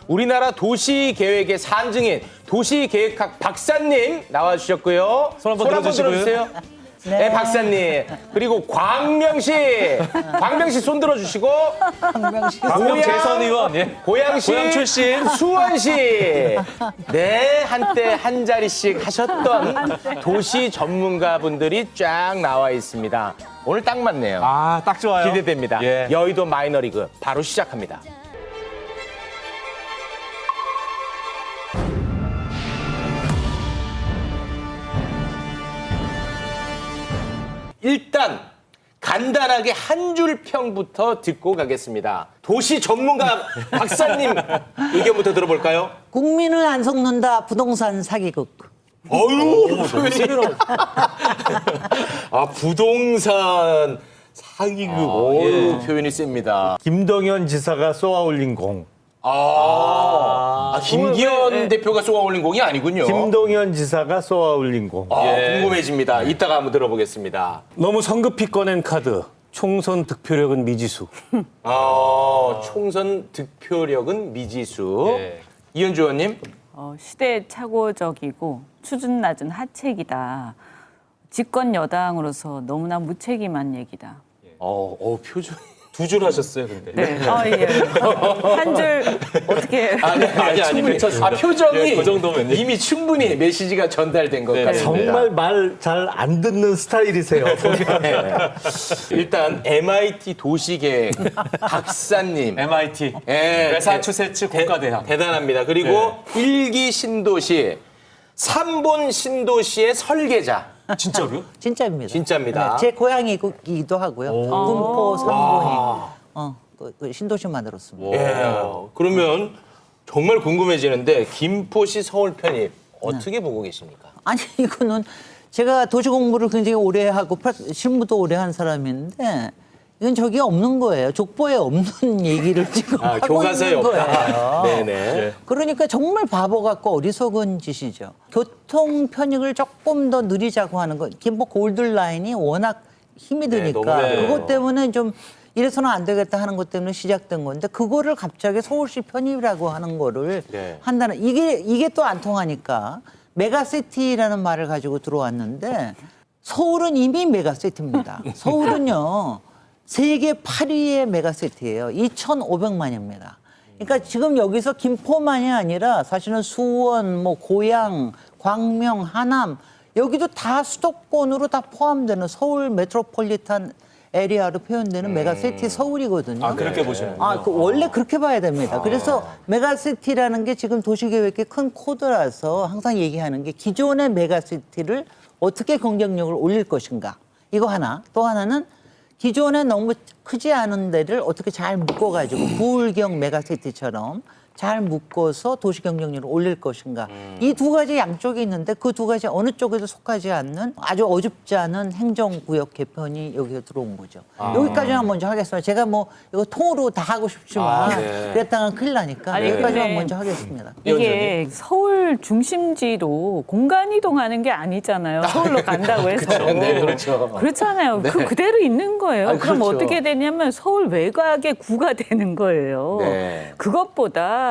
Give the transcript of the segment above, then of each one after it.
우리나라 도시계획의 산증인 도시계획학 박사님 나와주셨고요. 손 한번 들어주시고요. 들어주세요. 네, 박사님. 그리고 광명시 손 들어주시고. 광명 재선 의원, 예. 고양시 고양 출신. 수원시. 네, 한때 한 자리씩 하셨던 도시 전문가분들이 쫙 나와 있습니다. 오늘 딱 맞네요. 아, 딱 좋아요. 기대됩니다. 예. 여의도 마이너리그 바로 시작합니다. 일단 간단하게 한 줄 평부터 듣고 가겠습니다. 도시 전문가 박사님 의견부터 들어볼까요? 국민을 안 속는다 부동산 사기극. 어유 표현이 아 부동산 사기극 표현이 셉니다. 김동연 지사가 쏘아올린 공. 김기현 대표가 쏘아올린 공이 아니군요. 김동연 지사가 쏘아올린 공. 궁금해집니다. 이따가 한번 들어보겠습니다. 너무 성급히 꺼낸 카드. 총선 득표력은 미지수. 총선 득표력은 미지수. 이현주 의원님. 시대착오적이고 수준 낮은 하책이다. 집권 여당으로서 너무나 무책임한 얘기다. 표정. 두 줄 하셨어요, 근데. 네. 예. 한 줄 어떻게 아니. 괜찮습니다. 표정이 예, 그 정도면 이미 충분히 메시지가 전달된 것 같습니다. 정말 말 잘 안 듣는 스타일이세요. 일단 MIT 도시계획 박사님. MIT. 예, 매사추세츠 국가대학. 대단합니다. 그리고 일기 신도시, 3본 신도시의 설계자. 진짜로요? 진짜입니다. 진짜입니다. 네, 제 고향이기도 하고요. 군포 삼본이 그 신도시 만들었습니다. 예. 그러면 정말 궁금해지는데 김포시 서울 편입 어떻게 보고 계십니까? 아니 이거는 제가 도시 공부를 굉장히 오래 하고 실무도 오래 한 사람인데 이건 저기 없는 거예요. 족보에 없는 얘기를 지금 하고 교과서에 있는 없다. 거예요. 네네. 그러니까 정말 바보 같고 어리석은 짓이죠. 교통 편익을 조금 더 느리자고 하는 거. 김포 골든라인이 워낙 힘이 드니까 너무 그것 때문에 좀 이래서는 안 되겠다 하는 것 때문에 시작된 건데 그거를 갑자기 서울시 편입이라고 하는 거를 한다는 이게 또 안 통하니까 메가시티라는 말을 가지고 들어왔는데 서울은 이미 메가시티입니다. 서울은요. 세계 8위의 메가시티예요. 2,500만입니다. 그러니까 지금 여기서 김포만이 아니라 사실은 수원, 고양, 광명, 하남 여기도 다 수도권으로 다 포함되는 서울 메트로폴리탄 에리아로 표현되는 메가시티 서울이거든요. 아, 그렇게 보시는군요. 원래 그렇게 봐야 됩니다. 그래서 메가시티라는 게 지금 도시계획의 큰 코드라서 항상 얘기하는 게 기존의 메가시티를 어떻게 경쟁력을 올릴 것인가. 이거 하나. 또 하나는 기존에 너무 크지 않은 데를 어떻게 잘 묶어가지고 부울경 메가시티처럼 잘 묶어서 도시 경쟁력을 올릴 것인가. 이 두 가지 양쪽이 있는데 그 두 가지 어느 쪽에도 속하지 않는 아주 어줍지 않은 행정구역 개편이 여기에 들어온 거죠. 여기까지만 먼저 하겠습니다. 제가 이거 통으로 다 하고 싶지만 그랬다가 큰일 나니까 여기까지만 근데 먼저 하겠습니다. 이게 서울 중심지로 공간 이동하는 게 아니잖아요. 서울로 간다고 해서. 네, 그렇죠. 그렇잖아요. 그대로 있는 거예요. 그럼 그렇죠. 어떻게 되냐면 서울 외곽의 구가 되는 거예요. 네. 그것보다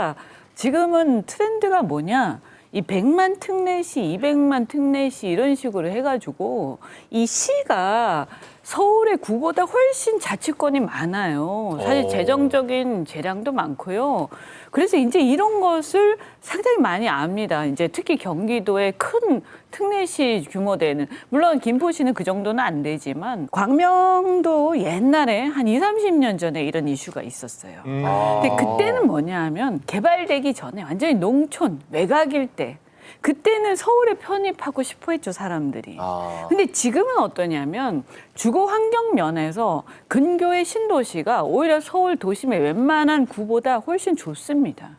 지금은 트렌드가 뭐냐? 이 100만 특례시, 200만 특례시 이런 식으로 해가지고 이 시가 서울의 구보다 훨씬 자치권이 많아요. 사실 재정적인 재량도 많고요. 그래서 이제 이런 것을 상당히 많이 압니다. 이제 특히 경기도의 큰 특례시 규모대는 물론 김포시는 그 정도는 안 되지만 광명도 옛날에 한 20-30년 전에 이런 이슈가 있었어요. 근데 그때는 뭐냐 하면 개발되기 전에 완전히 농촌, 외곽일 때 그때는 서울에 편입하고 싶어 했죠, 사람들이. 근데 지금은 어떠냐면 주거 환경 면에서 근교의 신도시가 오히려 서울 도심의 웬만한 구보다 훨씬 좋습니다.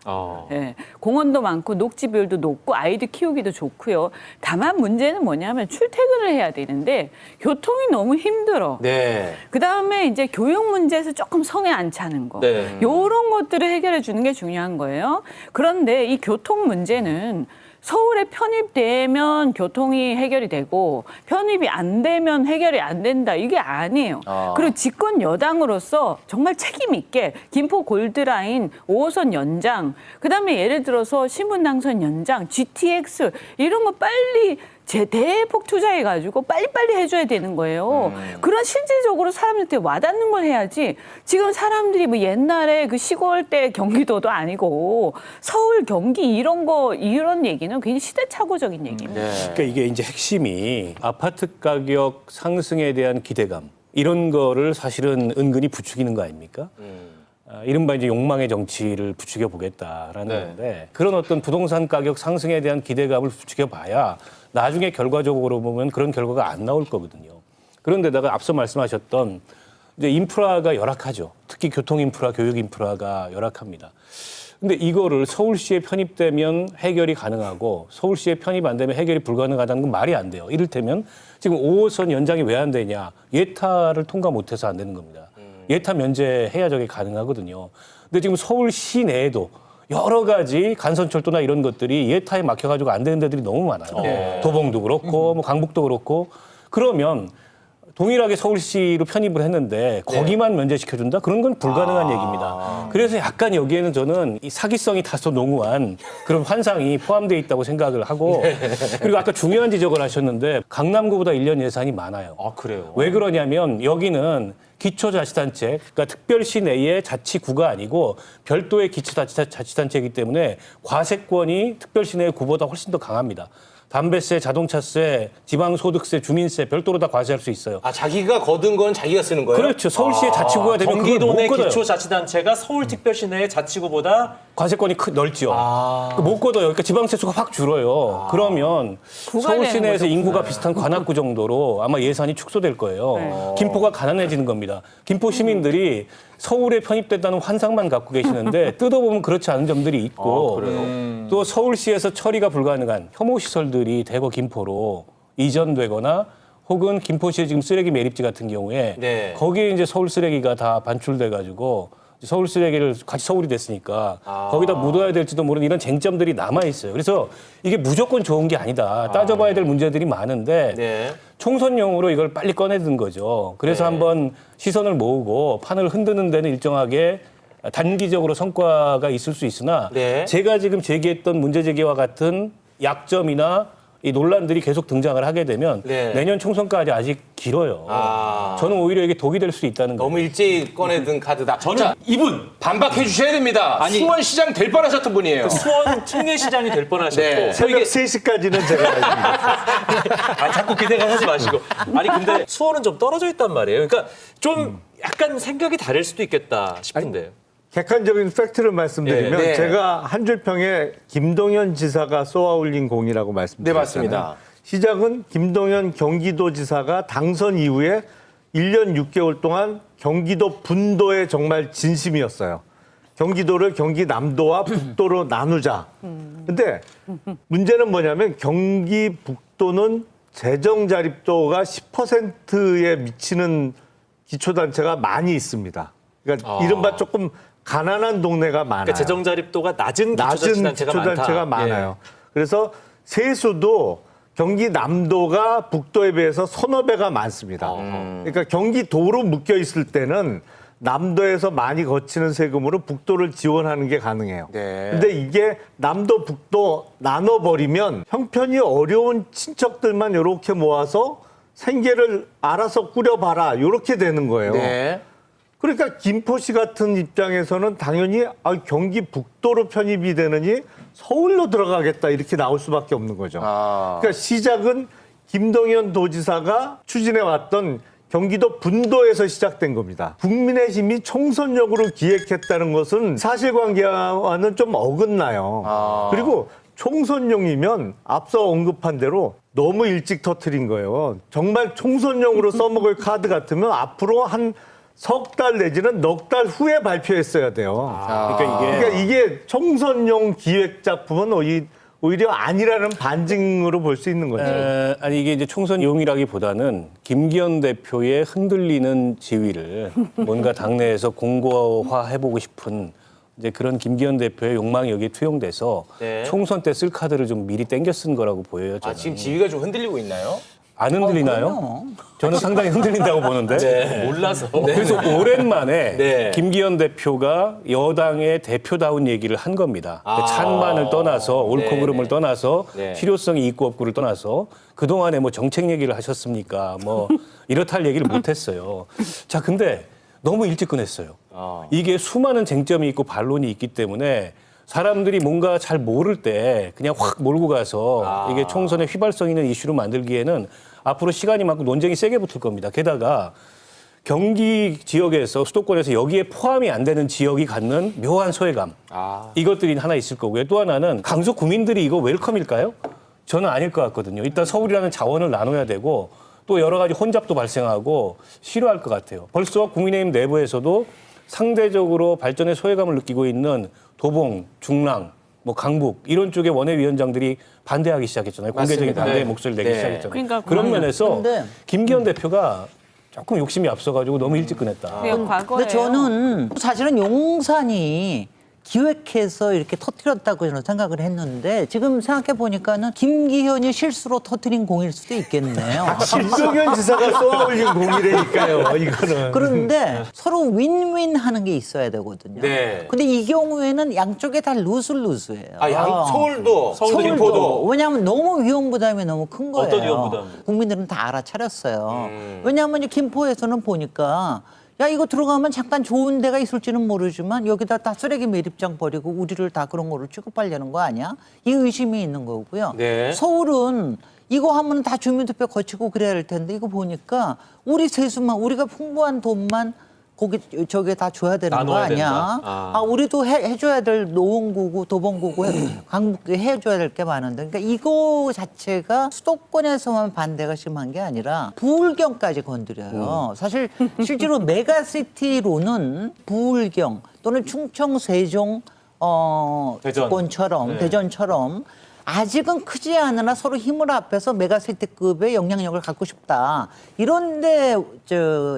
예, 공원도 많고 녹지 비율도 높고 아이들 키우기도 좋고요. 다만 문제는 뭐냐면 출퇴근을 해야 되는데 교통이 너무 힘들어. 네. 그다음에 이제 교육 문제에서 조금 성에 안 차는 거. 네. 이런 것들을 해결해 주는 게 중요한 거예요. 그런데 이 교통 문제는 서울에 편입되면 교통이 해결이 되고 편입이 안 되면 해결이 안 된다. 이게 아니에요. 그리고 집권 여당으로서 정말 책임 있게 김포 골드라인 5호선 연장, 그다음에 예를 들어서 신분당선 연장, GTX 이런 거 빨리 대폭 투자해가지고 빨리빨리 해줘야 되는 거예요. 그런 실질적으로 사람들한테 와닿는 걸 해야지. 지금 사람들이 뭐 옛날에 그 시골 때 경기도도 아니고 서울, 경기 이런 얘기는 굉장히 시대착오적인 얘기입니다. 그러니까 이게 이제 핵심이 아파트 가격 상승에 대한 기대감 이런 거를 사실은 은근히 부추기는 거 아닙니까? 이른바 이제 욕망의 정치를 부추겨 보겠다라는 건데 그런 어떤 부동산 가격 상승에 대한 기대감을 부추겨 봐야 나중에 결과적으로 보면 그런 결과가 안 나올 거거든요. 그런데다가 앞서 말씀하셨던 이제 인프라가 열악하죠. 특히 교통 인프라, 교육 인프라가 열악합니다. 근데 이거를 서울시에 편입되면 해결이 가능하고 서울시에 편입 안 되면 해결이 불가능하다는 건 말이 안 돼요. 이를테면 지금 5호선 연장이 왜 안 되냐. 예타를 통과 못해서 안 되는 겁니다. 예타 면제해야 저게 가능하거든요. 근데 지금 서울시 내에도 여러 가지 간선철도나 이런 것들이 예타에 막혀가지고 안 되는 데들이 너무 많아요. 도봉도 그렇고 뭐 강북도 그렇고 그러면 동일하게 서울시로 편입을 했는데 거기만 면제시켜준다? 그런 건 불가능한 얘기입니다. 그래서 약간 여기에는 저는 이 사기성이 다소 농후한 그런 환상이 포함되어 있다고 생각을 하고 그리고 아까 중요한 지적을 하셨는데 강남구보다 1년 예산이 많아요. 아, 그래요? 왜 그러냐면 여기는 기초자치단체, 그러니까 특별시 내의 자치구가 아니고 별도의 기초자치단체이기 때문에 과세권이 특별시 내의 구보다 훨씬 더 강합니다. 담배세, 자동차세, 지방소득세, 주민세 별도로 다 과세할 수 있어요. 아, 자기가 거둔 건 자기가 쓰는 거예요? 그렇죠. 서울시의 자치구가 되면 그걸 경기도 못 내 걷어요. 기초자치단체가 서울특별시 내의 자치구보다 과세권이 넓죠. 못 걷어요. 그러니까 지방세수가 확 줄어요. 그러면 구가 서울시 되는 내에서 거죠. 인구가 비슷한 관악구 정도로 아마 예산이 축소될 거예요. 김포가 가난해지는 겁니다. 김포 시민들이 서울에 편입됐다는 환상만 갖고 계시는데 뜯어보면 그렇지 않은 점들이 있고 또 서울시에서 처리가 불가능한 혐오시설들이 대거 김포로 이전되거나 혹은 김포시의 지금 쓰레기 매립지 같은 경우에 거기에 이제 서울 쓰레기가 다 반출돼가지고 서울 쓰레기를 같이 서울이 됐으니까 거기다 묻어야 될지도 모르는 이런 쟁점들이 남아 있어요. 그래서 이게 무조건 좋은 게 아니다. 따져봐야 될 문제들이 많은데 총선용으로 이걸 빨리 꺼내든 거죠. 그래서 한번 시선을 모으고 판을 흔드는 데는 일정하게 단기적으로 성과가 있을 수 있으나 제가 지금 제기했던 문제 제기와 같은 약점이나 이 논란들이 계속 등장을 하게 되면 내년 총선까지 아직 길어요. 저는 오히려 이게 독이 될 수 있다는 거예요. 너무 일찍 꺼내든 카드다. 자, 이분 반박해 주셔야 됩니다. 수원시장 될 뻔하셨던 분이에요. 수원 특례시장이 될 뻔하셨고 새벽 3시까지는 제가 아, 자꾸 기대가 하지 마시고. 아니 근데 수원은 좀 떨어져 있단 말이에요. 그러니까 좀 약간 생각이 다를 수도 있겠다 싶은데. 객관적인 팩트를 말씀드리면 네. 제가 한 줄 평에 김동연 지사가 쏘아 올린 공이라고 말씀드렸잖아요. 네, 맞습니다. 시작은 김동연 경기도지사가 당선 이후에 1년 6개월 동안 경기도 분도에 정말 진심이었어요. 경기도를 경기 남도와 북도로 나누자. 근데 문제는 뭐냐면 경기 북도는 재정 자립도가 10%에 미치는 기초단체가 많이 있습니다. 그러니까 이른바 조금 가난한 동네가 많아요. 그러니까 재정 자립도가 낮은 기초자치단체가 기초단체가 많다. 많아요. 그래서 세수도 경기 남도가 북도에 비해서 서너 배가 많습니다. 그러니까 경기도로 묶여 있을 때는 남도에서 많이 거치는 세금으로 북도를 지원하는 게 가능해요. 근데 이게 남도, 북도 나눠버리면 형편이 어려운 친척들만 이렇게 모아서 생계를 알아서 꾸려봐라 이렇게 되는 거예요. 그러니까 김포시 같은 입장에서는 당연히 경기 북도로 편입이 되느니 서울로 들어가겠다 이렇게 나올 수밖에 없는 거죠. 그러니까 시작은 김동연 도지사가 추진해왔던 경기도 분도에서 시작된 겁니다. 국민의힘이 총선용으로 기획했다는 것은 사실관계와는 좀 어긋나요. 그리고 총선용이면 앞서 언급한 대로 너무 일찍 터뜨린 거예요. 정말 총선용으로 써먹을 카드 같으면 앞으로 한 석 달 내지는 넉 달 후에 발표했어야 돼요. 그러니까 이게 총선용 기획 작품은 오히려 아니라는 반증으로 볼 수 있는 거죠. 아니 이게 이제 총선용이라기보다는 김기현 대표의 흔들리는 지위를 뭔가 당내에서 공고화해보고 싶은 이제 그런 김기현 대표의 욕망이 여기에 투영돼서 네. 총선 때 쓸 카드를 좀 미리 땡겨 쓴 거라고 보여요. 저는. 아, 지금 지위가 좀 흔들리고 있나요? 안 흔들리나요? 그럼요. 저는 상당히 흔들린다고 보는데. 몰라서. 그래서 오랜만에 네. 김기현 대표가 여당의 대표다운 얘기를 한 겁니다. 그 찬반을 떠나서 옳고 네, 그름을 네. 떠나서 네. 실효성이 있고 없고를 떠나서 그동안에 뭐 정책 얘기를 하셨습니까? 뭐 이렇다 할 얘기를 못 했어요. 자, 근데 너무 일찍 꺼냈어요. 이게 수많은 쟁점이 있고 반론이 있기 때문에 사람들이 뭔가 잘 모를 때 그냥 확 몰고 가서 이게 총선에 휘발성 있는 이슈로 만들기에는 앞으로 시간이 많고 논쟁이 세게 붙을 겁니다. 게다가 경기 지역에서 수도권에서 여기에 포함이 안 되는 지역이 갖는 묘한 소외감. 이것들이 하나 있을 거고요. 또 하나는 강서 구민들이 이거 웰컴일까요? 저는 아닐 것 같거든요. 일단 서울이라는 자원을 나눠야 되고 또 여러 가지 혼잡도 발생하고 싫어할 것 같아요. 벌써 국민의힘 내부에서도 상대적으로 발전의 소외감을 느끼고 있는 도봉, 중랑, 뭐 강북 이런 쪽의 원외위원장들이 반대하기 시작했잖아요. 공개적인 맞습니다. 반대의 네. 목소리를 내기 네. 시작했잖아요. 그러니까 그런 면에서 근데 김기현 대표가 조금 욕심이 앞서가지고 너무 일찍 꺼냈다. 그냥 과거에 근데 저는 사실은 용산이 기획해서 이렇게 터뜨렸다고 저는 생각을 했는데 지금 생각해 보니까는 김기현이 실수로 터뜨린 공일 수도 있겠네요. 신동현 지사가 쏘아올린 공이라니까요. 이거는. 그런데 서로 윈윈 하는 게 있어야 되거든요. 네. 근데 이 경우에는 양쪽에 다 루슬루슬해요. 서울도, 김포도. 왜냐하면 너무 위험 부담이 너무 큰 거예요. 어떤 위험 부담? 국민들은 다 알아차렸어요. 왜냐하면 이제 김포에서는 보니까 야 이거 들어가면 잠깐 좋은 데가 있을지는 모르지만 여기다 다 쓰레기 매립장 버리고 우리를 다 그런 거로 취급하려는 거 아니야? 이 의심이 있는 거고요. 네. 서울은 이거 하면 다 주민투표 거치고 그래야 할 텐데 이거 보니까 우리 세수만 우리가 풍부한 돈만 거기 저게 다 줘야 되는 거 나눠야 아니야? 된다. 아 우리도 해줘야 될 노원구고 도봉구고 강북구 해줘야 될 게 많은데 그러니까 이거 자체가 수도권에서만 반대가 심한 게 아니라 부울경까지 건드려요. 사실 실제로 메가시티로는 부울경 또는 충청 세종 대전. 권처럼 대전처럼 아직은 크지 않으나 서로 힘을 합해서 메가시티급의 영향력을 갖고 싶다. 이런데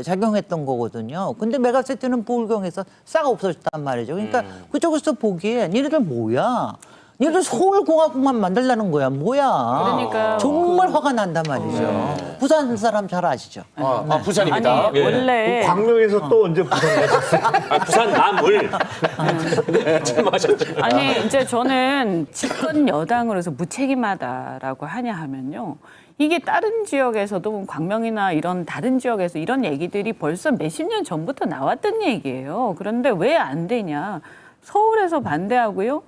작용했던 거거든요. 근데 메가시티는 부울경에서 싹 없어졌단 말이죠. 그러니까 그쪽에서 보기에 니네들 뭐야? 니네들 서울공화국만 만들라는 거야. 뭐야? 그러니까 정말 화가 난단 말이죠. 부산 사람 잘 아시죠? 부산입니다. 아니 원래 광명에서 또 언제 부산 가셨어요? 부산 남을 말씀하셨죠. 아니 이제 저는 집권 여당으로서 무책임하다라고 하냐 하면요. 이게 다른 지역에서도 뭐 광명이나 이런 다른 지역에서 이런 얘기들이 벌써 몇십 년 전부터 나왔던 얘기예요. 그런데 왜 안 되냐? 서울에서 반대하고요.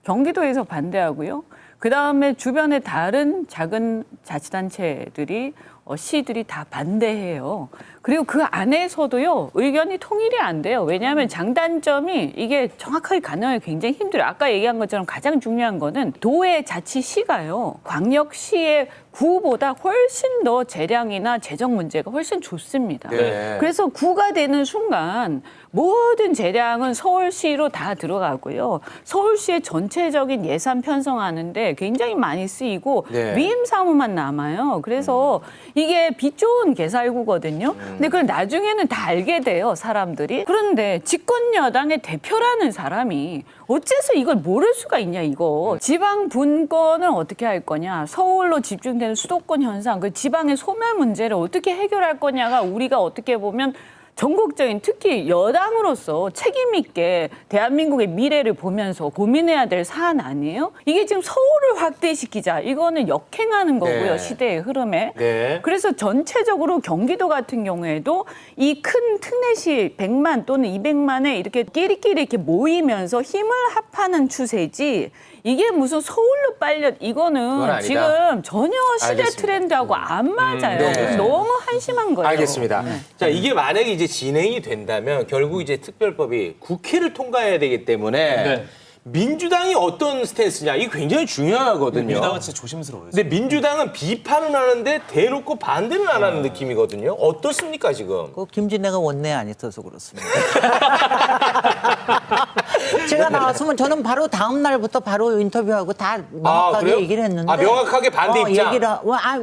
경기도에서 반대하고요. 그다음에 주변의 다른 작은 자치단체들이 시들이 다 반대해요. 그리고 그 안에서도요 의견이 통일이 안 돼요. 왜냐하면 장단점이 이게 정확하게 가능하기 굉장히 힘들어요. 아까 얘기한 것처럼 가장 중요한 거는 도의 자치시가요 광역시의 구보다 훨씬 더 재량이나 재정 문제가 훨씬 좋습니다. 네. 그래서 구가 되는 순간 모든 재량은 서울시로 다 들어가고요. 서울시의 전체적인 예산 편성하는데 굉장히 많이 쓰이고 네. 위임 사무만 남아요. 그래서 이게 빛 좋은 개살구거든요. 근데 그걸 나중에는 다 알게 돼요, 사람들이. 그런데 집권 여당의 대표라는 사람이 어째서 이걸 모를 수가 있냐, 이거. 지방 분권을 어떻게 할 거냐, 서울로 집중되는 수도권 현상, 그 지방의 소멸 문제를 어떻게 해결할 거냐가 우리가 어떻게 보면 전국적인 특히 여당으로서 책임 있게 대한민국의 미래를 보면서 고민해야 될 사안 아니에요? 이게 지금 서울을 확대시키자. 이거는 역행하는 거고요. 네. 시대의 흐름에. 네. 그래서 전체적으로 경기도 같은 경우에도 이 큰 특례시 100만 또는 200만에 이렇게 끼리끼리 이렇게 모이면서 힘을 합하는 추세지 이게 무슨 서울로 빨려 그건 이거는 아니다. 지금 전혀 시대 알겠습니다. 트렌드하고 안 맞아요. 네. 너무 한심한 거예요. 알겠습니다. 자, 이게 만약에 이제 진행이 된다면 결국 이제 특별법이 국회를 통과해야 되기 때문에 네. 민주당이 어떤 스탠스냐 이게 굉장히 중요하거든요. 민주당은 진짜 조심스러워요. 근데 민주당은 비판은 하는데 대놓고 반대는 안 하는 느낌이거든요. 어떻습니까 지금? 그 김진애가 원내 안 있어서 그렇습니다. 제가 나왔으면 저는 바로 다음 날부터 바로 인터뷰하고 다 명확하게 그래요? 얘기를 했는데. 명확하게 반대 입장?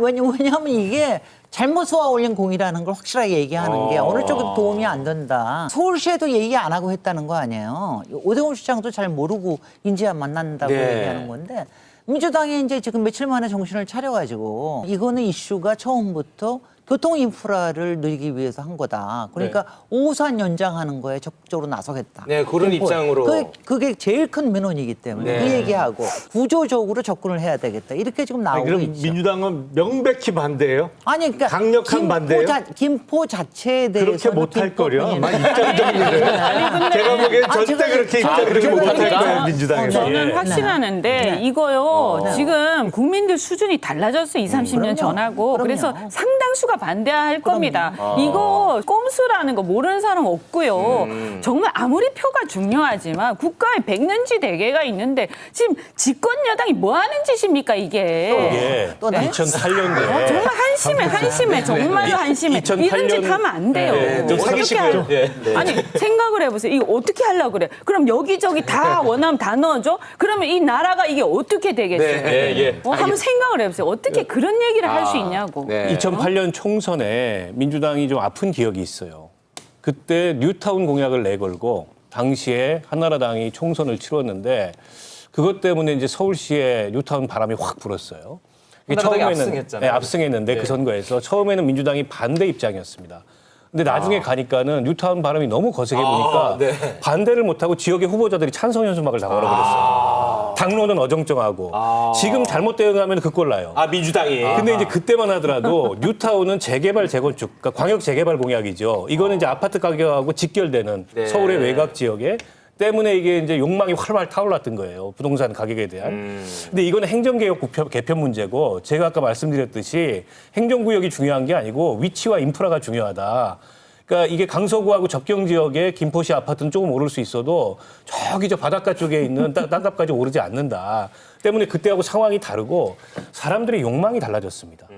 왜냐하면 이게 잘못 쏘아 올린 공이라는 걸 확실하게 얘기하는 게 어느 쪽에도 도움이 안 된다. 서울시에도 얘기 안 하고 했다는 거 아니에요. 오대훈 시장도 잘 모르고 인지야 만난다고 네. 얘기하는 건데 민주당이 이제 지금 며칠 만에 정신을 차려가지고 이거는 이슈가 처음부터 교통 인프라를 늘리기 위해서 한 거다. 그러니까 5호선 연장하는 거에 적극적으로 나서겠다. 네, 그런 입장으로. 그게 제일 큰 민원이기 때문에 네. 그 얘기하고 구조적으로 접근을 해야 되겠다. 이렇게 지금 아니, 나오고 그럼 있죠. 민주당은 명백히 반대예요? 아니 그러니까 강력한 반대예요? 김포 자체에 대해서 그렇게 못할 거려. 막 입장 정리를. 제가 보기엔 절대 제가- 그렇게 입장 그렇게 정리 못할 못합니까? 거예요, 민주당에서. 저는 예. 확신하는데 이거요. 지금 국민들 수준이 달라졌어요. 20, 30년 그럼요. 전하고. 그럼요. 그래서 상당수가 반대할 겁니다. 이거 꼼수라는 거 모르는 사람 없고요. 정말 아무리 표가 중요하지만 국가에 백년지 대계가 있는데 지금 집권 여당이 뭐 하는 짓입니까 이게. 이게 또 나- 2008년도에 정말 한심해. 정말로 한심해. 2008년 이런 짓 하면 안 돼요. 네, 좀 어떻게 사기시고요. 아니 생각을 해보세요. 이거 어떻게 하려고 그래? 그럼 여기저기 다 원하면 다 넣어줘? 그러면 이 나라가 이게 어떻게 되겠어요? 예. 한번 생각을 해보세요. 어떻게 그런 얘기를 할 수 있냐고. 네. 2008년 총선에 민주당이 좀 아픈 기억이 있어요. 그때 뉴타운 공약을 내걸고 당시에 한나라당이 총선을 치렀는데 그것 때문에 이제 서울시에 뉴타운 바람이 확 불었어요. 이게 한나라당이 압승했잖아요. 네, 압승했는데 그 선거에서 처음에는 민주당이 반대 입장이었습니다. 근데 나중에 가니까는 뉴타운 바람이 너무 거세게 부니까 네. 반대를 못하고 지역의 후보자들이 찬성 현수막을 다 걸어버렸어요. 당론은 어정쩡하고 지금 잘못 대응하면 그 꼴 나요. 민주당이. 근데 이제 그때만 하더라도 뉴타운은 재개발 재건축, 그러니까 광역 재개발 공약이죠. 이거는 이제 아파트 가격하고 직결되는 네. 서울의 외곽 지역에 때문에 이게 이제 욕망이 활활 타올랐던 거예요. 부동산 가격에 대한. 근데 이거는 행정개혁 개편 문제고 제가 아까 말씀드렸듯이 행정구역이 중요한 게 아니고 위치와 인프라가 중요하다. 그러니까 이게 강서구하고 접경 지역의 김포시 아파트는 조금 오를 수 있어도 저기 저 바닷가 쪽에 있는 땅값까지 오르지 않는다. 때문에 그때하고 상황이 다르고 사람들의 욕망이 달라졌습니다.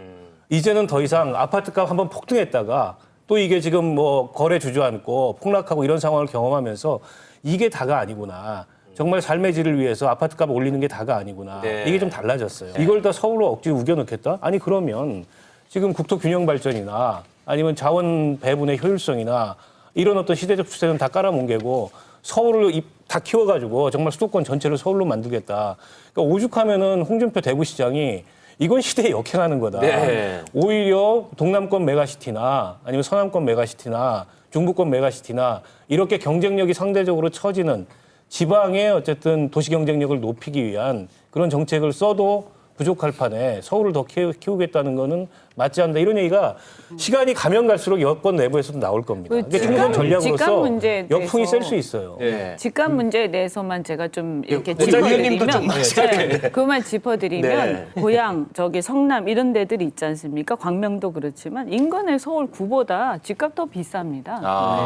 이제는 더 이상 아파트값 한번 폭등했다가 또 이게 지금 뭐 거래 주저앉고 폭락하고 이런 상황을 경험하면서 이게 다가 아니구나. 정말 삶의 질을 위해서 아파트값 올리는 게 다가 아니구나. 네. 이게 좀 달라졌어요. 이걸 다 서울로 억지로 우겨넣겠다? 아니 그러면 지금 국토 균형 발전이나 아니면 자원 배분의 효율성이나 이런 어떤 시대적 추세는 다 깔아뭉개고 서울을 다 키워가지고 정말 수도권 전체를 서울로 만들겠다. 그러니까 오죽하면은 홍준표 대구시장이 이건 시대에 역행하는 거다. 네. 오히려 동남권 메가시티나 아니면 서남권 메가시티나 중부권 메가시티나 이렇게 경쟁력이 상대적으로 처지는 지방의 어쨌든 도시 경쟁력을 높이기 위한 그런 정책을 써도 부족할 판에 서울을 더 키우겠다는 거는 맞지 않는다. 이런 얘기가 시간이 가면 갈수록 여권 내부에서도 나올 겁니다. 그 이게 집값- 총선 전략으로서 집값 문제에 역풍이 대해서 셀 수 있어요. 네. 집값 문제에 대해서만 제가 좀 이렇게 의원님도 좀 짚어드리면 그만 짚어드리면 네. 고향 저기 성남 이런 데들이 있지 않습니까? 광명도 그렇지만 인근의 서울 구보다 집값 더 비쌉니다.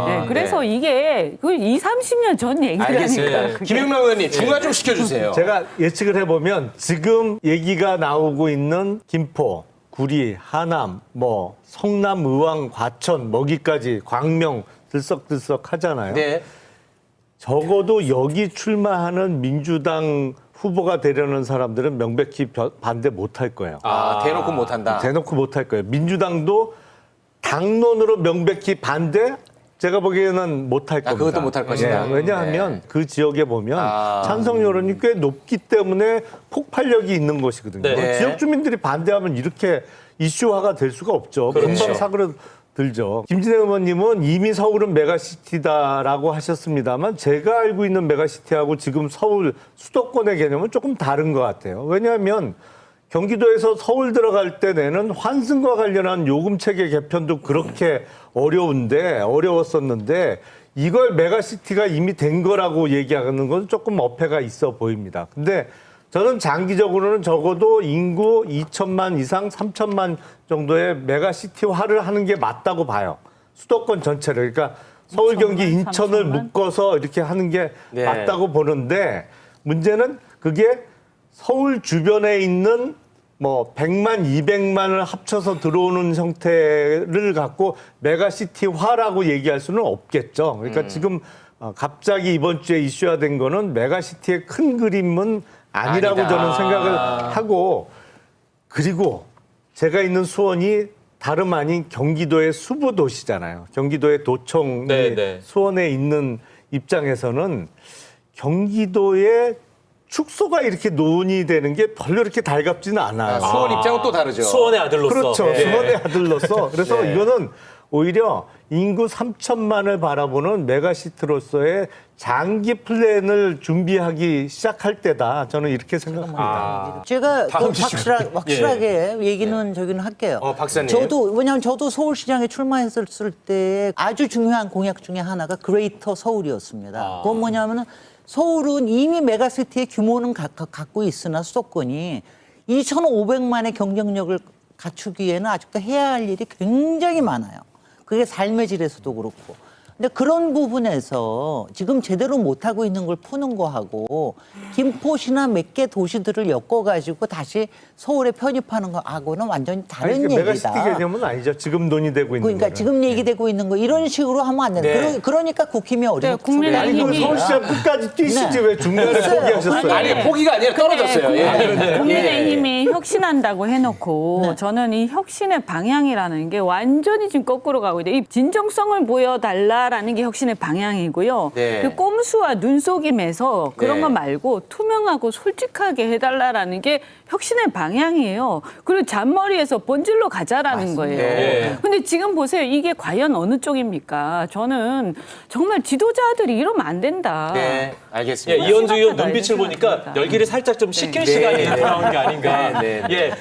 네, 그래서 이게 그 20, 30년 전 얘기라니까. 알겠습니다. 그게. 김영남 의원님 중화 좀 시켜주세요. 제가 예측을 해보면 지금 얘기가 나오고 있는 김포, 구리, 하남, 뭐 성남, 의왕, 과천, 먹이까지 광명 들썩들썩 하잖아요. 네. 적어도 여기 출마하는 민주당 후보가 되려는 사람들은 명백히 반대 못할 거예요. 대놓고 못한다. 대놓고 못할 거예요. 민주당도 당론으로 명백히 반대? 제가 보기에는 못할 겁니다. 그것도 못할 것이다. 예, 왜냐하면 그 지역에 보면 아. 찬성 여론이 꽤 높기 때문에 폭발력이 있는 것이거든요. 네. 지역 주민들이 반대하면 이렇게 이슈화가 될 수가 없죠. 금방 사그러들죠. 김진애 의원님은 이미 서울은 메가시티다라고 하셨습니다만 제가 알고 있는 메가시티하고 지금 서울 수도권의 개념은 조금 다른 것 같아요. 왜냐하면 경기도에서 서울 들어갈 때 내는 환승과 관련한 요금 체계 개편도 그렇게 어려웠었는데 이걸 메가시티가 이미 된 거라고 얘기하는 건 조금 어폐가 있어 보입니다. 근데 저는 장기적으로는 적어도 인구 2천만 이상 3천만 정도의 메가시티화를 하는 게 맞다고 봐요. 수도권 전체를. 그러니까 서울, 경기, 2천만, 인천을 3천만? 묶어서 이렇게 하는 게 네. 맞다고 보는데 문제는 그게 서울 주변에 있는 뭐 100만, 200만을 합쳐서 들어오는 형태를 갖고 메가시티화라고 얘기할 수는 없겠죠. 그러니까 지금 갑자기 이번 주에 이슈화된 거는 메가시티의 큰 그림은 아니라고 아니다. 저는 생각을 하고 그리고 제가 있는 수원이 다름 아닌 경기도의 수부 도시잖아요. 경기도의 도청, 네, 네. 수원에 있는 입장에서는 경기도의 축소가 이렇게 논의되는 게 별로 이렇게 달갑지는 않아요. 수원 입장은 또 다르죠. 수원의 아들로서. 그렇죠. 예. 수원의 아들로서. 그래서 네. 이거는 오히려 인구 3천만을 바라보는 메가시티로서의 장기 플랜을 준비하기 시작할 때다. 저는 이렇게 생각합니다. 제가 또 다음 주시면. 확실하게 얘기는 저기는 할게요. 박사님. 왜냐하면 저도 서울시장에 출마했을 때 아주 중요한 공약 중에 하나가 그레이터 서울이었습니다. 그건 뭐냐면은 서울은 이미 메가시티의 규모는 갖고 있으나 수도권이 2,500만의 경쟁력을 갖추기에는 아직도 해야 할 일이 굉장히 많아요. 그게 삶의 질에서도 그렇고. 근데 그런 부분에서 지금 제대로 못하고 있는 걸 푸는 거하고 김포시나 몇 개 도시들을 엮어가지고 다시 서울에 편입하는 거하고는 완전히 다른 아니, 그 얘기다. 메가시티 개념은 아니죠. 지금 논의되고 있는 그러니까 거는. 지금 얘기되고 있는 거 이런 식으로 하면 안 되는 네. 그러니까 국힘이 어려워. 국민의힘이- 아니, 그럼 서울시장 끝까지 뛰시지 네. 왜 중간에 됐어요. 포기하셨어요? 아니, 포기가 아니라 떨어졌어요. 예. 국민의힘이 혁신한다고 해놓고 저는 이 혁신의 방향이라는 게 완전히 지금 거꾸로 가고 있다. 이 진정성을 보여달라라는 게 혁신의 방향이고요. 네. 그 꼼수와 눈속임에서 그런 네. 거 말고 투명하고 솔직하게 해달라라는 게 혁신의 방향이에요. 그리고 잔머리에서 본질로 가자라는 거예요. 네. 근데 지금 보세요. 이게 과연 어느 쪽입니까? 저는 정말 지도자들이 이러면 안 된다. 네, 예, 알겠습니다. 이현주 의원 심각하다, 눈빛을 이런 보니까 생각입니다. 열기를 살짝 좀 식힐 네. 시간이 다가온 게 아닌가. 네, 네. 예.